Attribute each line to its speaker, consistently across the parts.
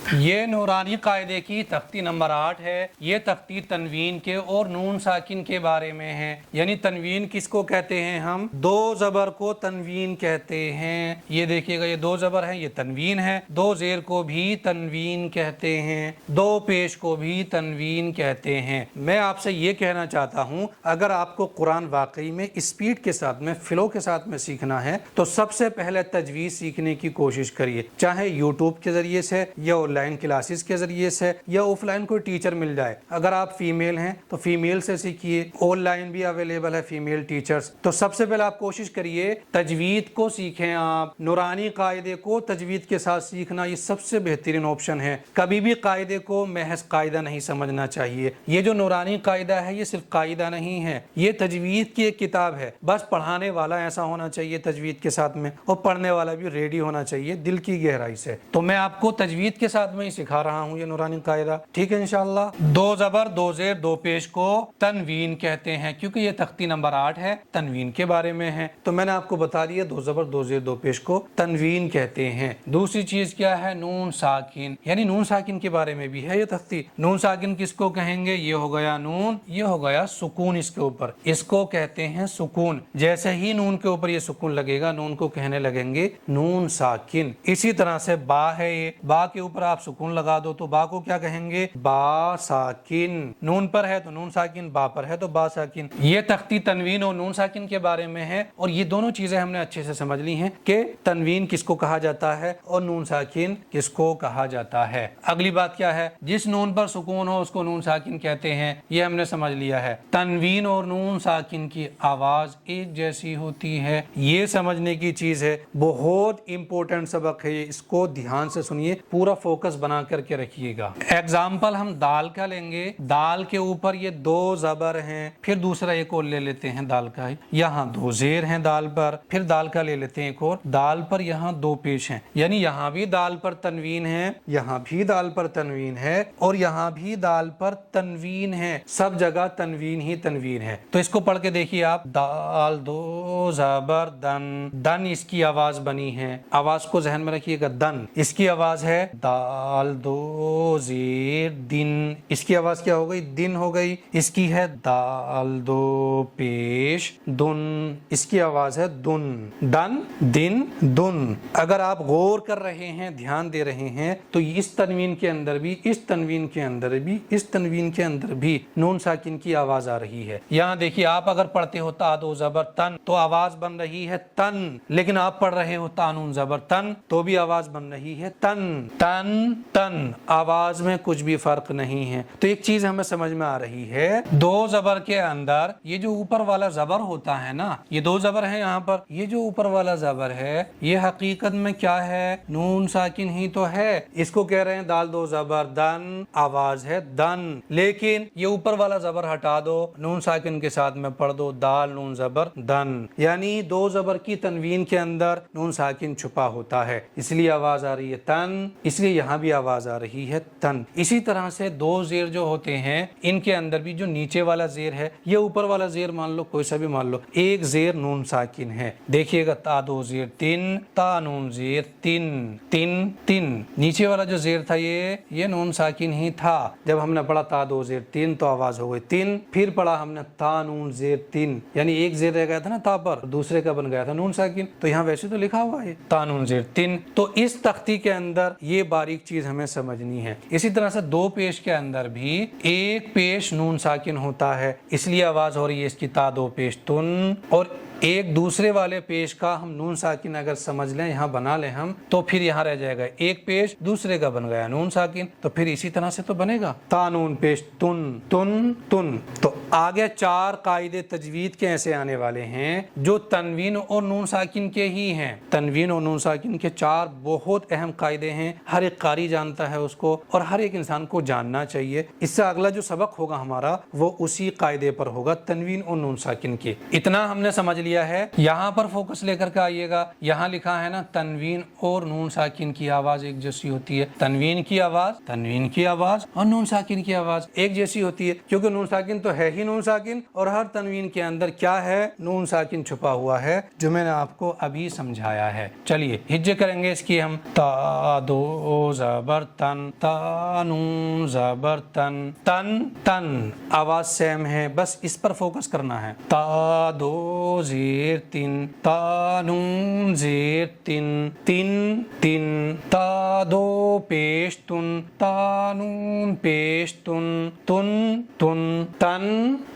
Speaker 1: یہ नूरानी कायदे की तख्ती नंबर 8 है। ये तख्ती तनवीन के और नून साकिन के बारे में है। यानी तनवीन किसको कहते हैं? हम दो ज़बर को तनवीन कहते हैं। ये देखिएगा, ये दो ज़बर है, ये तनवीन है। दो ज़ेर को भी तनवीन कहते हैं, दो पेश को भी तनवीन कहते हैं। मैं आपसे ये कहना चाहता हूँ, अगर आपको कुरान वाकई में स्पीड के साथ में, फ्लो के साथ में सीखना है तो सबसे पहले तजवीज़ सीखने की कोशिश करिए, चाहे यूट्यूब के ज़रिए से या ऑनलाइन क्लासेस के ज़रिए से या ऑफलाइन कोई टीचर मिल जाए। अगर आप फीमेल हैं तो फीमेल से सीखिए, ऑनलाइन भी अवेलेबल है फीमेल टीचर्स। तो सबसे पहले आप कोशिश करिए तजवीद को सीखें। आप नूरानी कायदे को तजवीद के साथ सीखना ये सबसे बेहतरीन ऑप्शन है। कभी भी कायदे को महज कायदा नहीं समझना चाहिए। ये जो नूरानी कायदा है ये सिर्फ कायदा नहीं है, ये तजवीद की एक किताब है। बस पढ़ाने वाला ऐसा होना चाहिए तजवीद के साथ में, और पढ़ने वाला भी रेडी होना चाहिए दिल की गहराई से। तो मैं आपको तजवीद के साथ में ही सिखा रहा हूँ ये नूरानी कायदा, ठीक है इंशाल्लाह। दो ज़बर, दो ज़ेर, दो पेश को तनवीन कहते हैं, क्योंकि ये तख्ती नंबर 8 है, तनवीन के बारे में है। तो मैंने आपको बता दिया दो ज़बर, दो ज़ेर, दो पेश को तनवीन कहते हैं। दूसरी चीज क्या है? नून साकिन, यानी नून साकिन के बारे में भी है ये तख्ती। नून साकिन किसको कहेंगे? ये हो गया नून, ये हो गया सुकून। इसके ऊपर इसको कहते हैं सुकून। जैसे ही नून के ऊपर ये सुकून लगेगा, नून को कहने लगेंगे नून साकिन। इसी तरह से बा है, ये बा के ऊपर आप सुकून लगा दो तो बा को क्या कहेंगे? बा साकिन। नून पर है तो नून साकिन, बा पर है तो बा साकिन। ये तख्ती तनवीन और नून साकिन के बारे में है, और ये दोनों चीजें हमने अच्छे से समझ ली हैं कि तनवीन किसको कहा जाता है और नून साकिन किसको कहा जाता है। अगली बात क्या है? जिस नून पर सुकून हो उसको नून साकिन कहते हैं, ये हमने समझ लिया है। तनवीन और नून साकिन की आवाज एक जैसी होती है, ये समझने की चीज है। बहुत इंपॉर्टेंट सबक है, इसको ध्यान से सुनिए, पूरा फोकस बना करके रखिएगा। एग्जाम्पल हम दाल का लेंगे। दाल के ऊपर ये दो ज़बर हैं, फिर दूसरा एक और ले लेते हैं दाल का, यहाँ दो ज़ेर हैं दाल पर, फिर दाल का ले लेते हैं एक और, दाल पर यहाँ दो पेश हैं, यानी यहाँ भी दाल पर तनवीन है, यहाँ भी दाल पर तनवीन है, और यहाँ भी दाल पर तनवीन है। सब जगह तनवीन ही तनवीन है। तो इसको पढ़ के देखिए आप, दाल दो ज़बर दन, दन इसकी आवाज बनी है, आवाज को जहन में रखिएगा, दन इसकी आवाज है। दाल दो ज़ेर दिन, इसकी आवाज क्या हो गई? दिन हो गई। इसकी है दाल दो पेश दुन, इसकी आवाज है दुन। दन, दिन, दुन। अगर आप गौर कर रहे हैं, ध्यान दे रहे हैं, तो इस तनवीन के अंदर भी, इस तनवीन के अंदर भी, इस तनवीन के अंदर भी नून साकिन की आवाज आ रही है। यहाँ देखिए, आप अगर पढ़ते हो ता दो ज़बर तन तो आवाज बन रही है तन, लेकिन आप पढ़ रहे हो ता नून ज़बर तन तो भी आवाज बन रही है तन। तन तन, आवाज में कुछ भी फर्क नहीं है। तो एक चीज हमें समझ में आ रही है, दो ज़बर के अंदर ये जो ऊपर वाला ज़बर होता है ना, ये दो ज़बर है यहाँ पर, ये जो ऊपर वाला ज़बर है ये हकीकत में क्या है? नून साकिन ही तो है। इसको कह रहे हैं दाल दो ज़बर दन, आवाज है दन, लेकिन ये ऊपर वाला ज़बर हटा दो, नून साकिन के साथ में पढ़ दो दाल नून ज़बर दन, यानी दो ज़बर की तनवीन के अंदर नून साकिन छुपा होता है, इसलिए आवाज आ रही है तन, इसलिए यहाँ भी आवाज आ रही है तन। इसी तरह से दो ज़ेर जो होते हैं इनके अंदर भी जो नीचे वाला ज़ेर है, ये ऊपर वाला ज़ेर मान लो, कोई सा भी मान लो, एक ज़ेर नून साकिन है। देखिएगा, ता दो ज़ेर तिन, ता नून ज़ेर तिन, तिन तिन। नीचे वाला जो ज़ेर था ये नून साकिन ही था। जब हमने पढ़ा ता दो ज़ेर तिन तो आवाज हो गई तिन, फिर पढ़ा हमने ता नून ज़ेर तिन, यानी एक ज़ेर रह गया था ना ता पर, दूसरे का बन गया था नून साकिन। तो यहाँ वैसे तो लिखा हुआ है ता नून ज़ेर तिन। तो इस तख्ती के अंदर ये बारीक चीज हमें समझनी है। इसी तरह से दो पेश के अंदर भी एक पेश नून साकिन होता है, इसलिए आवाज हो रही है इसकी ता दो पेश तुन, और एक दूसरे वाले पेश का हम नून साकिन अगर समझ लें, यहाँ बना लें हम, तो फिर यहाँ रह जाएगा एक पेश, दूसरे का बन गया नून साकिन, तो फिर इसी तरह से तो बनेगा ता नून पेश तुन, तुन तुन। तो आगे चार कायदे तजवीद के ऐसे आने वाले हैं जो तनवीन और नून साकिन के ही हैं। तनवीन और नून साकिन के चार बहुत अहम कायदे हैं, हर एक कारी जानता है उसको, और हर एक इंसान को जानना चाहिए। इससे अगला जो सबक होगा हमारा वो उसी कायदे पर होगा, तनवीन और नून साकिन के। इतना हमने समझ لیا ہے, یہاں پر فوکس لے کر کے آئیے گا. یہاں لکھا ہے نا تنوین اور نون ساکن کی آواز ایک جیسی ہوتی ہے. تنوین کی آواز اور نون ساکن کی آواز ایک جیسی ہوتی ہے, کیونکہ نون ساکن تو ہے ہی نون ساکن, اور ہر تنوین کے اندر کیا ہے, نون ساکن چھپا ہوا ہے, جو میں نے آپ کو ابھی سمجھایا ہے. چلیے ہجے کریں گے اس کی ہم. تا دو زبر تن, تا نون زبر تن, تن تن آواز سیم ہے, بس اس پر فوکس کرنا ہے. تا دو زیر تن, تا نون زیر تن, تن تن. تا دو پیش تن, تا نون پیش تن, تن تن. تن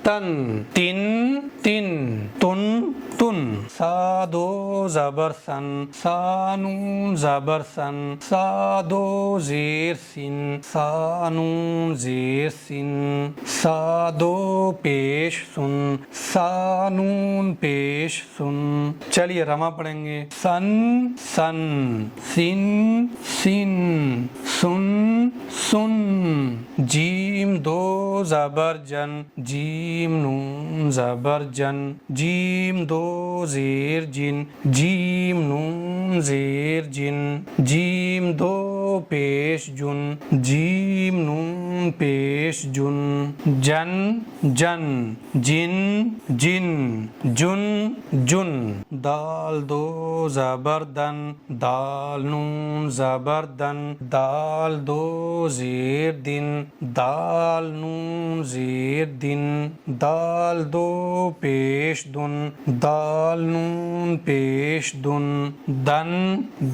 Speaker 1: تن, تن تن, تن تن. سا دو زبر سن, سا نون زبر سن, سا دو زیر سن, سا نون زیر سن. سا دو پیش سن, سا نون پیش سن. چلیے رما پڑھیں گے. سن سن, سن سن, سن سن. جیم دو زبر جن, جیم نون زبر جن, جیم دو زیر جن, جیم نون زیر جن. جیم دو پیش جن, جیم نون پیش جن. جن جن, جن جن, جن جن. دال دو زبر دن, دال نون زبر دن, دال دو زیر دن, دال نون زیر دن. دال دو پیش دن, دال نون پیش دن. دن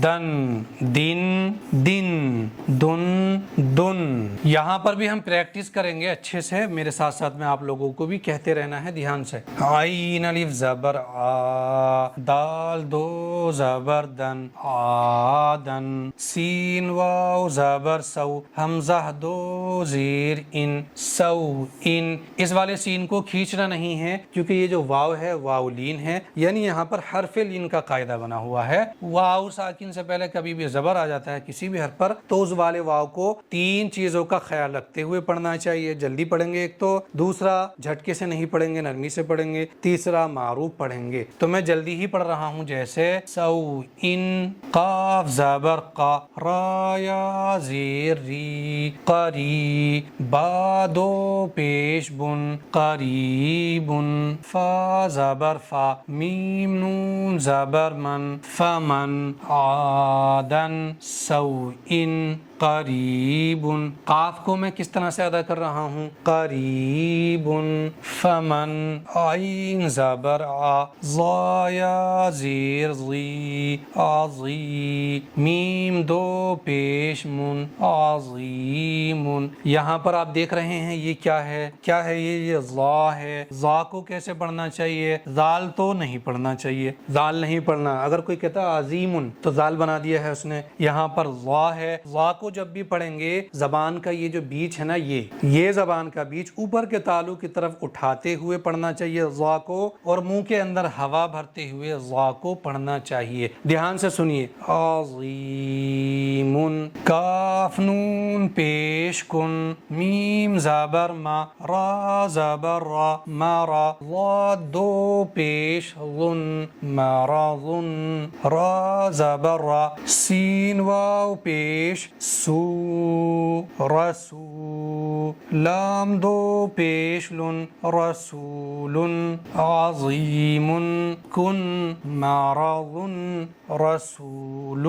Speaker 1: دن, دن دن, دن دن. یہاں پر بھی ہم پریکٹس کریں گے اچھے سے, میرے ساتھ ساتھ میں آپ لوگوں کو بھی کہتے رہنا ہے دھیان سے. عین الف زبر آ, دال دو زبر دن, آدن. سین واو زبر سو, حمزہ دو زیر ان, سو ان. اس والے سین کو کھینچنا نہیں ہے, کیونکہ یہ جو واو ہے واو لین ہے, یعنی یہاں پر حرف لین کا قاعدہ بنا ہوا ہے. واو ساکن سے پہلے کبھی بھی زبر آ جاتا ہے کسی بھی حرف پر, تو اس والے واو کو تین چیزوں کا خیال رکھتے ہوئے پڑھنا چاہیے. جلدی پڑھیں گے ایک تو, دوسرا جھٹکے سے نہیں پڑھیں گے, نرمی سے پڑھیں گے, تیسرا معروف پڑھیں گے. تو میں جلدی ہی پڑھ رہا ہوں, جیسے سو ان, قاف زبر قا, را یا زیر ری, قری. با دو پیش بن, قریبن. فا زبر فا, میم نون زبر من, فمن. عادن, سو ان, قریب. قاف کو میں کس طرح سے ادا کر رہا ہوں, قریب. فمن. عین زبر آ, ضا یا زیر ضی, عظی. میم دو پیش من, عظیم. یہاں پر آپ دیکھ رہے ہیں یہ کیا ہے, کیا ہے یہ ضا ہے. ضا کو کیسے پڑھنا چاہیے, زال تو نہیں پڑھنا چاہیے, زال نہیں پڑھنا. اگر کوئی کہتا ہے عظیم تو زال بنا دیا ہے اس نے. یہاں پر ضا ہے. ضا کو جب بھی پڑھیں گے, زبان کا یہ جو بیچ ہے نا, یہ زبان کا بیچ اوپر کے تالو کی طرف اٹھاتے ہوئے پڑھنا چاہیے ضا کو, اور منہ کے اندر ہوا بھرتے ہوئے ضا کو پڑھنا چاہیے. دھیان سے سنیے. عظیم. کاف نون پیش کن, میم زبر ما, را زبر را, مرا. ضاد دو پیش ظن, مرضن. را زبر را, سین واو پیش سو, رسو. لام دو پیش لن, رسول. عظیم. کن, مرضن, رسول.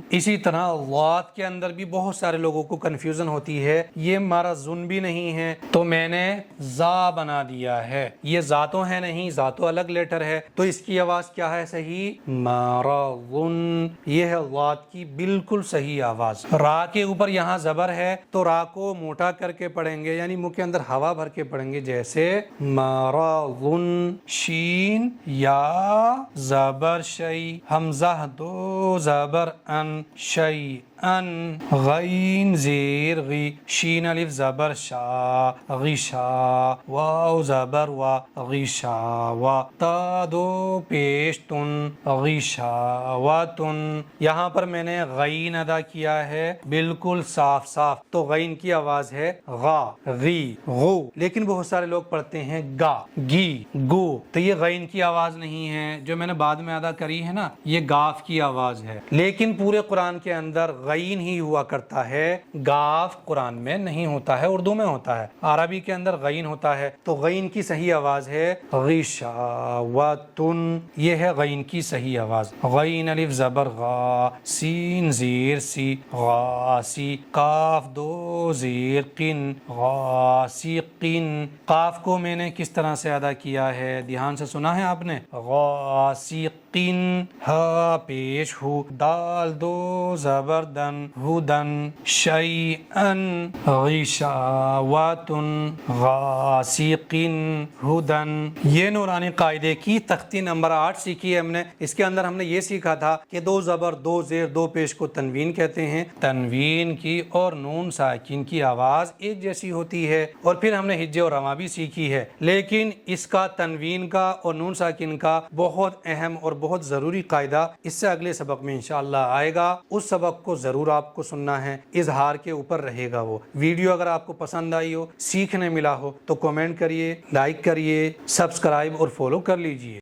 Speaker 1: اسی طرح ضاد کے اندر بھی بہت سارے لوگوں کو کنفیوژن ہوتی ہے. یہ مرضن بھی نہیں ہے تو میں نے زا بنا دیا ہے. یہ زا تو ہے نہیں, زا تو الگ لیٹر ہے, تو اس کی آواز کیا ہے صحیح, مرضن. یہ ہے ضاد کی بالکل صحیح آواز. را کے اوپر یہاں زبر ہے تو را کو موٹا کر کے پڑھیں گے, یعنی منہ کے اندر ہوا بھر کے پڑھیں گے, جیسے مرضن. شین یا زبر شی, حمزہ دو زبر ان, شی ان غین زیر غی شین الف زبر شا غشا واو زبر وا غشا وا تا دو پیش تن غشا وا تن. یہاں پر میں نے غین ادا کیا ہے بالکل صاف صاف, تو غین کی آواز ہے غا غی غو, لیکن بہت سارے لوگ پڑھتے ہیں گا گی گو, تو یہ غین کی آواز نہیں ہے. جو میں نے بعد میں ادا کری ہے نا, یہ گاف کی آواز ہے. لیکن پورے قرآن کے اندر غین ہی ہوا کرتا ہے, گاف قرآن میں نہیں ہوتا ہے, اردو میں ہوتا ہے. عربی کے اندر غین ہوتا ہے, تو غین کی صحیح آواز ہے غشاوتن, یہ ہے غین کی صحیح آواز. غین الف زبر غا سین زیر سی غاسی کاف دو زیر قن غاسقین. قاف کو میں نے کس طرح سے ادا کیا ہے, دھیان سے سنا ہے آپ نے, غاسقین ہا پیش ہو دال دو زبر دن ہدن شیئن غشاوتن غاسقین ہدن. یہ نورانی قاعدے کی تختی نمبر 8 سیکھی ہے ہم نے. اس کے اندر ہم نے یہ سیکھا تھا کہ دو زبر دو زیر دو پیش کو تنوین کہتے ہیں. تنوین کی اور نون ساکن کی آواز ایک جیسی ہوتی ہے. اور پھر ہم نے ہجے اور رواں بھی سیکھی ہے, لیکن اس کا تنوین کا اور نون ساکن کا بہت اہم اور بہت ضروری قاعدہ اس سے اگلے سبق میں انشاءاللہ آئے گا. اس سبق کو ضرور آپ کو سننا ہے, اظہار کے اوپر رہے گا وہ ویڈیو. اگر آپ کو پسند آئی ہو, سیکھنے ملا ہو, تو کمنٹ کریے, لائک کریے, سبسکرائب اور فالو کر لیجئے.